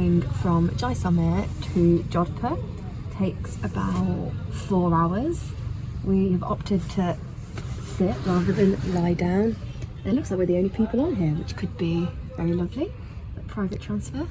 going from Jaisalmer to Jodhpur. Takes about 4 hours. We've opted to sit rather than lie down. It looks like we're the only people on here, which could be very lovely. Like private transfer.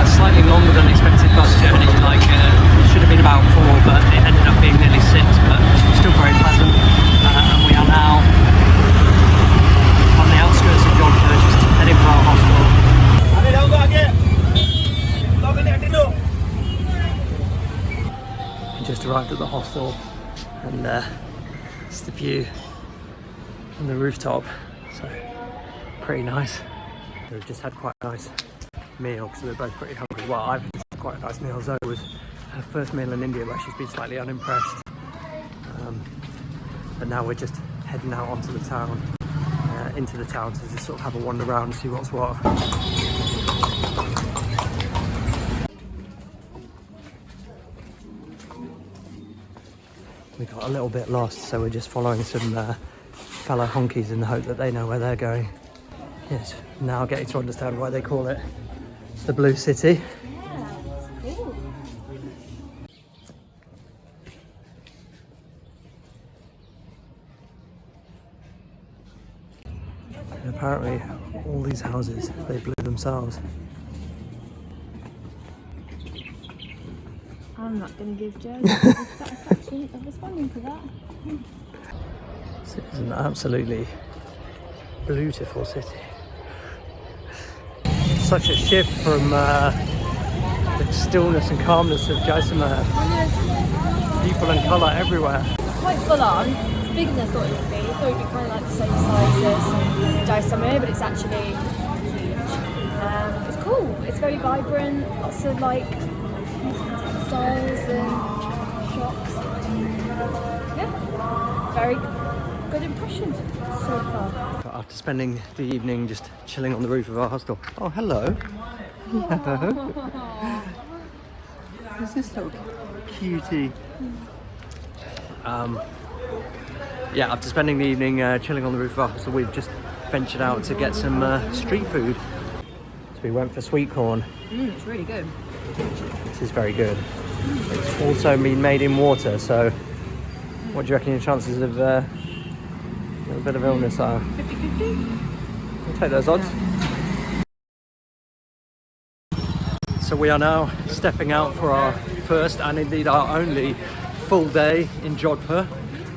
Slightly longer than expected bus journey, like it should have been about 4, but it ended up being nearly 6, but still very pleasant. And we are now on the outskirts of Jodhpur, just heading for our hostel. We just arrived at the hostel, and it's the view from the rooftop, so pretty nice. We've just had quite a nice meal because we were both pretty hungry. Well, I've had quite a nice meal. Zoe was her first meal in India where she's been slightly unimpressed. But now we're just heading out onto the town, into the town to just sort of have a wander around and see what's what. We got a little bit lost, so we're just following some fellow honkies in the hope that they know where they're going. Yes, now getting to understand why they call it the Blue City. Yeah, it's cool. And apparently all these houses, they blew themselves. I'm not going to give Joe the satisfaction of responding to that. This is an absolutely beautiful city. Such a shift from the stillness and calmness of Jaisalmer. People and colour everywhere. It's quite full on. It's bigger than I thought it would be. I thought it would be kind of like the same size as Jaisalmer, but it's actually huge. It's cool. It's very vibrant. Lots of like textiles and shops. Yeah, very good impression so far. After spending the evening just chilling on the roof of our hostel. Oh, hello. Hello. Who's this little cutie? Yeah, after spending the evening chilling on the roof of our hostel, we've just ventured out to get some street food. So we went for sweet corn. It's really good. This is very good. It's also been made in water, so what do you reckon your chances of a bit of illness are? 50-50? We'll take those odds. So we are now stepping out for our first and indeed our only full day in Jodhpur.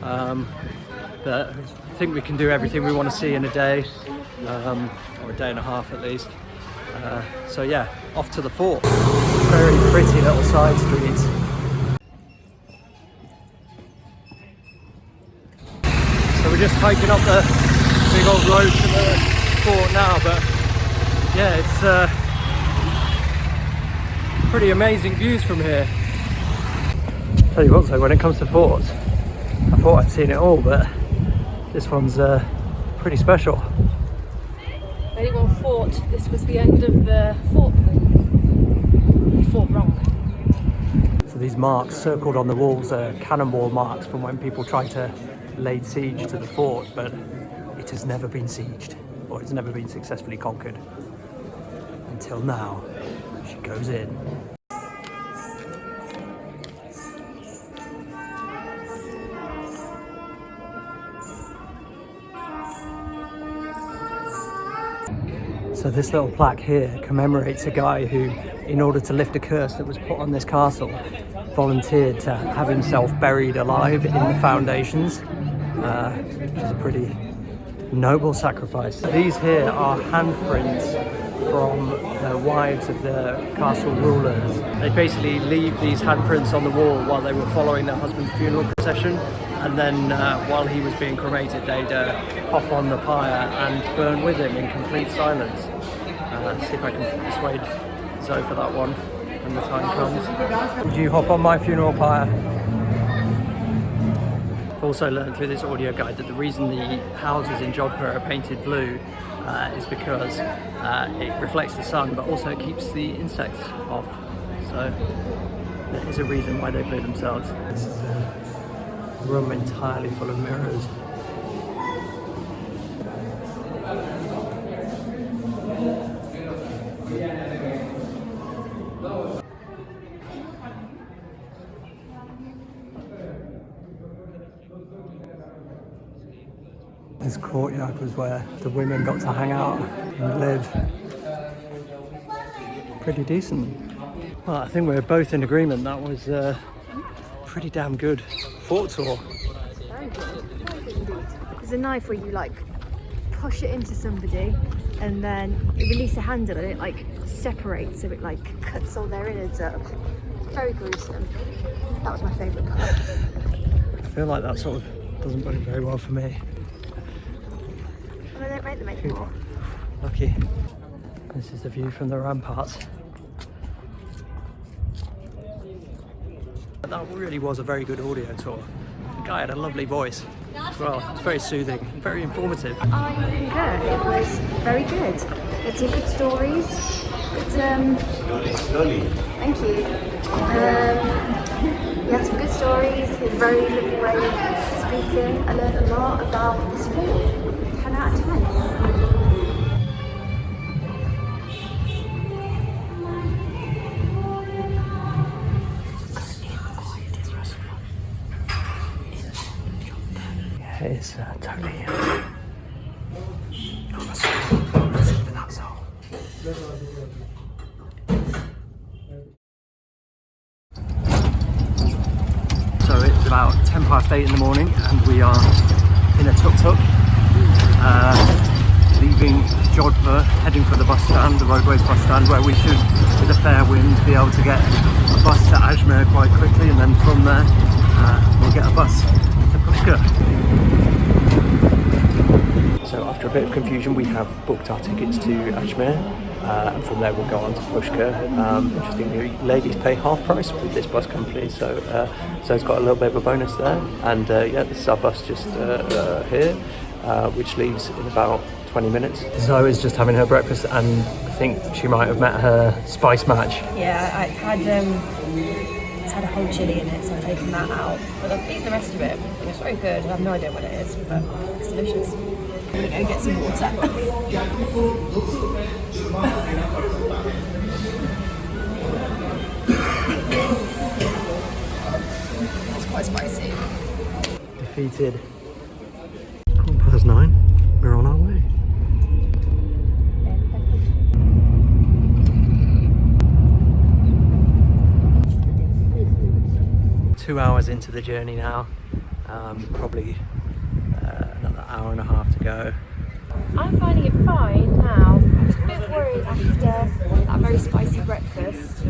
But I think we can do everything we want to see in a day, or a day and a half at least. So yeah, off to the fort. Very pretty little side streets. So we're just hiking up the big old road to the fort now, but yeah, it's pretty amazing views from here. Tell you what though, when it comes to forts, I thought I'd seen it all, but this one's pretty special. Anyone thought this was the end of the fort? They thought wrong. So these marks circled on the walls are cannonball marks from when people tried to lay siege to the fort, but it has never been sieged, or it's never been successfully conquered. Until now, she goes in. So this little plaque here commemorates a guy who, in order to lift a curse that was put on this castle, volunteered to have himself buried alive in the foundations, which is a pretty noble sacrifice. These here are handprints from the wives of the castle rulers. They basically leave these handprints on the wall while they were following their husband's funeral procession, and then while he was being cremated, they'd hop on the pyre and burn with him in complete silence. See if I can persuade Zoe for that one when the time comes. Would you hop on my funeral pyre? I've also learned through this audio guide that the reason the houses in Jodhpur are painted blue is because it reflects the sun, but also it keeps the insects off. So there is a reason why they play themselves. This is a room entirely full of mirrors. This courtyard was where the women got to hang out and live. Pretty decent. Well, I think we're both in agreement that was a pretty damn good fort tour. Very good. There's a knife where you like push it into somebody and then you release a handle and it like separates, so it like cuts all their innards up. Very gruesome. That was my favourite part. I feel like that sort of doesn't bode very well for me. Well, they don't make them anymore. Lucky. This is the view from the ramparts. That really was a very good audio tour. The guy had a lovely voice as well. It's very soothing, very informative. I concur. It was very good. It's some good stories. It's thank you. He had some good stories. He had a very lovely way of speaking. I learned a lot about this fort. 10 out of 10. It's totally that soul. So it's about 8:10 in the morning and we are in a tuk-tuk leaving Jodhpur, heading for the bus stand, the roadways bus stand, where we should, with a fair wind, be able to get a bus to Jaisalmer quite quickly, and then from there we'll get a bus to Pushkar. So after a bit of confusion, we have booked our tickets to Jaisalmer, and from there we'll go on to Pushkar. Interestingly, ladies pay half price with this bus company, so it's got a little bit of a bonus there. And yeah, this is our bus just here, which leaves in about 20 minutes. Zoe is just having her breakfast, and I think she might have met her spice match. Yeah, I had it's had a whole chili in it, so I'm taking that out. But I've eaten the rest of it. It's very good. I have no idea what it is, but it's delicious. I'm gonna go get some water. It's quite spicy. Defeated. 9:15. We're on our way. Two hours into the journey now, probably another hour and a half to go. I'm finding it fine now. I was a bit worried after that very spicy breakfast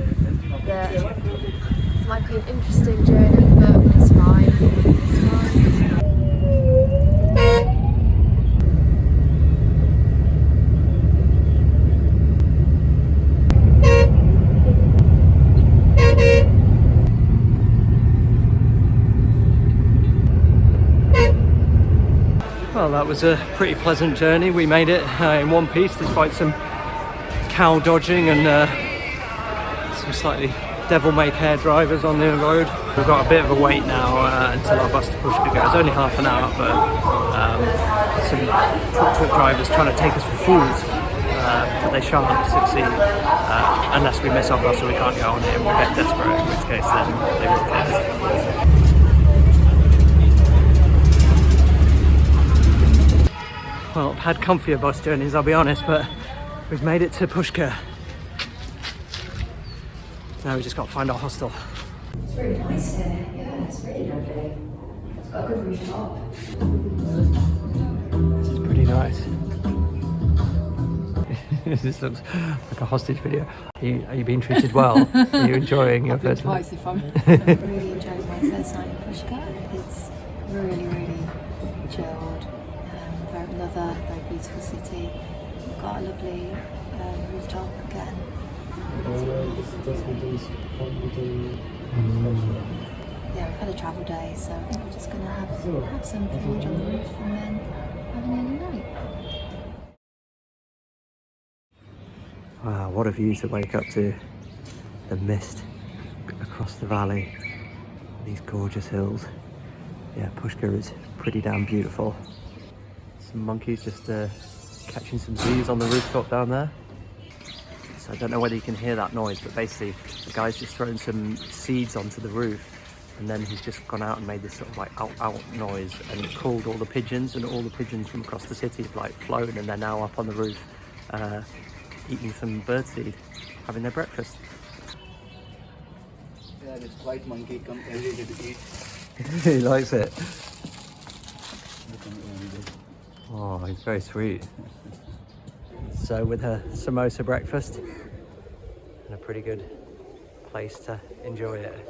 that this might be an interesting journey, but it's fine. It's fine. Well, that was a pretty pleasant journey. We made it in one piece despite some cow dodging and some slightly devil-may-care drivers on the road. We've got a bit of a wait now until our bus to Pushkar goes. Only half an hour, but some tuk-tuk drivers trying to take us for fools, but they shan't succeed unless we miss our bus or we can't go on it and we'll get desperate, in which case then they will take us for fools. Well, I've had comfier bus journeys, I'll be honest, but we've made it to Pushkar. Now we just got to find our hostel. It's really nice here. Yeah, it's really lovely. It's got a good rooftop. This is pretty nice. This looks like a hostage video. Are you being treated well? Are you enjoying your first night? If I'm really enjoying my first night in Pushkar. It's really, really chilled. Another very beautiful city. We've got a lovely rooftop again. Yeah, we've had a travel day, so I think we're just going to have some food on the roof and then have an early night. Wow, what a view to wake up to. The mist across the valley, these gorgeous hills. Yeah, Pushkar is pretty damn beautiful. Some monkeys just catching some bees on the rooftop down there. So I don't know whether you can hear that noise, but basically the guy's just thrown some seeds onto the roof, and then he's just gone out and made this sort of like out noise and called all the pigeons, and all the pigeons from across the city have like flown, and they're now up on the roof eating some birdseed, having their breakfast. Yeah, this white monkey comes every day to eat. He likes it. They come every day. Oh, he's very sweet. So with a samosa breakfast and a pretty good place to enjoy it.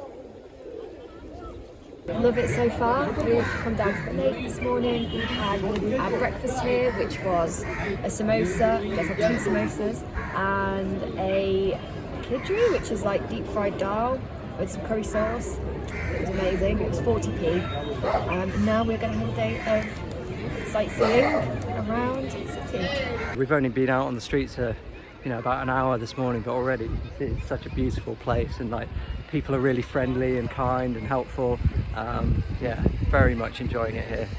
Love it so far. We've come down to the lake this morning. We had our breakfast here, which was a samosa. We just had 2 samosas and a khichdi, which is like deep fried dal with some curry sauce. It was amazing. It was 40p. And now we're going to have a day of sightseeing around the city. We've only been out on the streets for, about an hour this morning, but already it's such a beautiful place, and like people are really friendly and kind and helpful. Yeah, very much enjoying it here.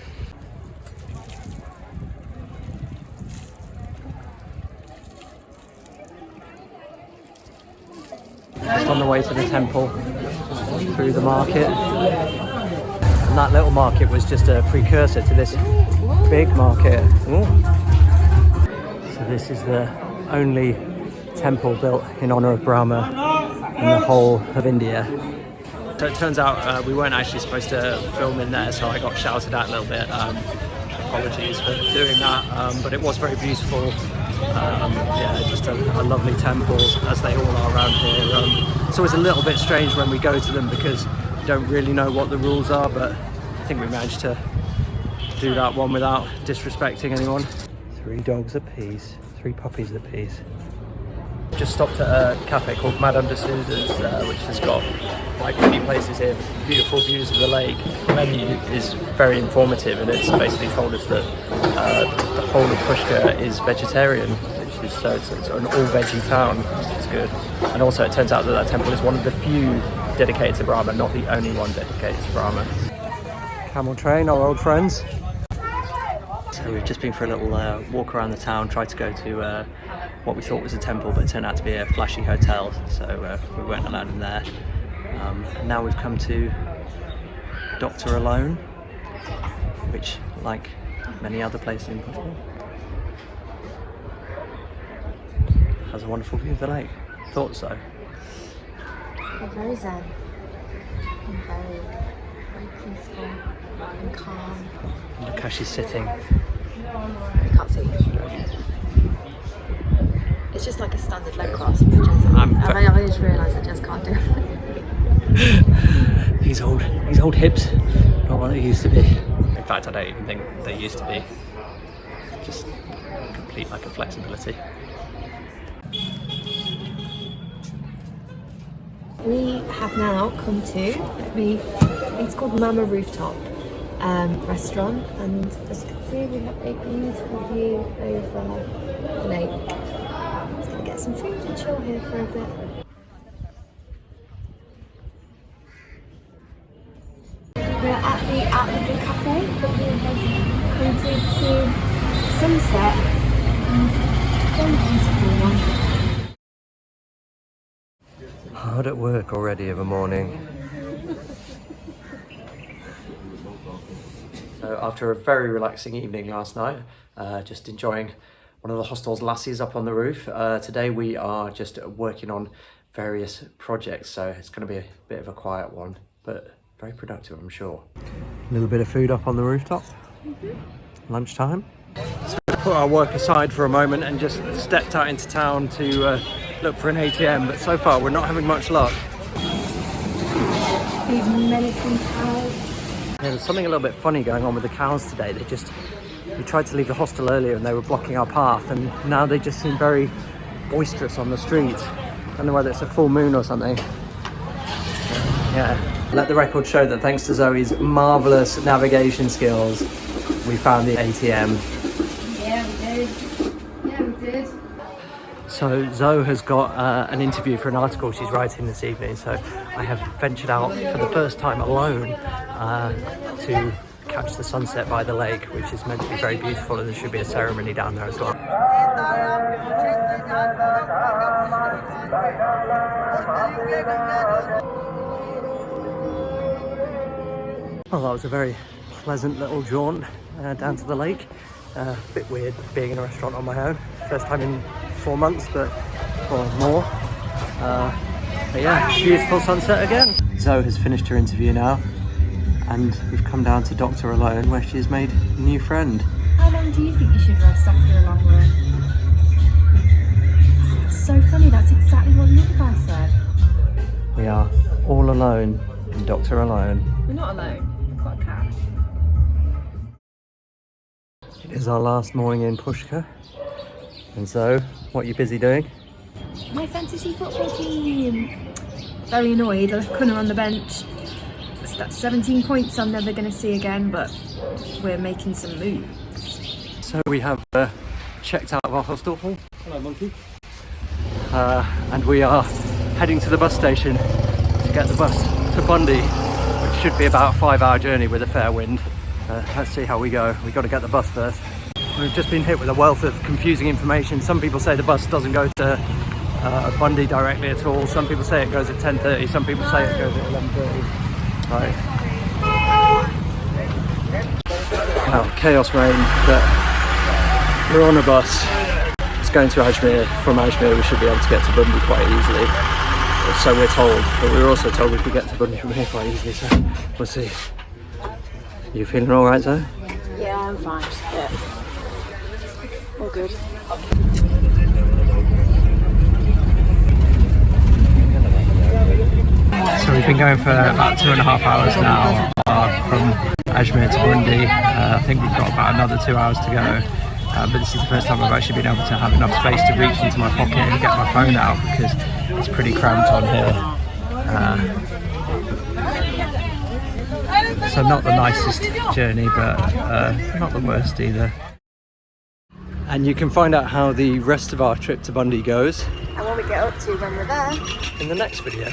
Just on the way to the temple, through the market. And that little market was just a precursor to this big market. Ooh. So this is the only temple built in honor of Brahma in the whole of India. So it turns out we weren't actually supposed to film in there, so I got shouted at a little bit. Apologies for doing that, but it was very beautiful. Yeah, just a lovely temple, as they all are around here. It's always a little bit strange when we go to them because we don't really know what the rules are, but I think we managed to do that one without disrespecting anyone. 3 dogs apiece, 3 puppies apiece. Just stopped at a cafe called Madame de Souza's, which has got, like many places here, beautiful views of the lake. The menu is very informative, and it's basically told us that the whole of Pushkar is vegetarian, which is so it's an all-veggie town, which is good. And also it turns out that that temple is one of the few dedicated to Brahma, not the only one dedicated to Brahma. Camel train, our old friends. So we've just been for a little walk around the town, tried to go to what we thought was a temple, but it turned out to be a flashy hotel, so we weren't allowed in there. And now we've come to Dr. Alone, which, like many other places in Pushkar, has a wonderful view of the lake. Thought so. Very zen and very peaceful and calm. Look how she's sitting. You can't see. It's just like a standard leg cross, but I just realised I just can't do it. These old hips, not what they used to be. In fact, I don't even think they used to be. Just complete lack of flexibility. We have now come to, I think it's called Mama Rooftop restaurant, and as you can see we have a beautiful view over the lake. Just gonna get some food and chill here for a bit. We're at the Blue Cafe, but we have come to see sunset, and it's a beautiful one. Hard at work already of a morning. So after a very relaxing evening last night, just enjoying one of the hostel's lassies up on the roof, today we are just working on various projects, so it's going to be a bit of a quiet one, but very productive, I'm sure. A little bit of food up on the rooftop. Lunchtime. So we put our work aside for a moment and just stepped out into town to look for an ATM, but so far we're not having much luck. These menacing cows. Yeah, there's something a little bit funny going on with the cows today. We tried to leave the hostel earlier and they were blocking our path, and now they just seem very boisterous on the street. I don't know whether it's a full moon or something. Yeah. Let the record show that thanks to Zoe's marvellous navigation skills, we found the ATM. Yeah, we did. So Zoe has got an interview for an article she's writing this evening, so I have ventured out for the first time alone to catch the sunset by the lake, which is meant to be very beautiful, and there should be a ceremony down there as well. Well, that was a very pleasant little jaunt down to the lake. A bit weird being in a restaurant on my own. First time in 4 months, or more. But yeah, beautiful sunset again. Zoe has finished her interview now, and we've come down to Doctor Alone, where she's made a new friend. How long do you think you should rest after a long run? That's so funny, that's exactly what the other guy said. We are all alone in Doctor Alone. We're not alone, we've got a cat. It is our last morning in Pushkar. And so, what are you busy doing? My fantasy football team. Very annoyed, I left Connor on the bench. That's 17 points I'm never going to see again, but we're making some moves. So we have checked out of our hostel. Hello, monkey. And we are heading to the bus station to get the bus to Bundi, which should be about a 5-hour journey with a fair wind. Let's see how we go. We've got to get the bus first. We've just been hit with a wealth of confusing information. Some people say the bus doesn't go to Bundi directly at all. Some people say it goes at 10:30. Some people say it goes at 11:30. Right. Well, chaos reign, but we're on a bus. It's going to Ajmer. From Ajmer we should be able to get to Bundi quite easily. Or so we're told, but we were also told we could get to Bundi from here quite easily, so we'll see. You feeling alright, Zoe? Yeah, I'm fine, just a bit. All good. So we've been going for about 2.5 hours now from Ajmer to Bundi. I think we've got about another 2 hours to go. But this is the first time I've actually been able to have enough space to reach into my pocket and get my phone out, because it's pretty cramped on here. So not the nicest journey, but not the worst either. And you can find out how the rest of our trip to Bundi goes And what we get up to when we're there. in the next video.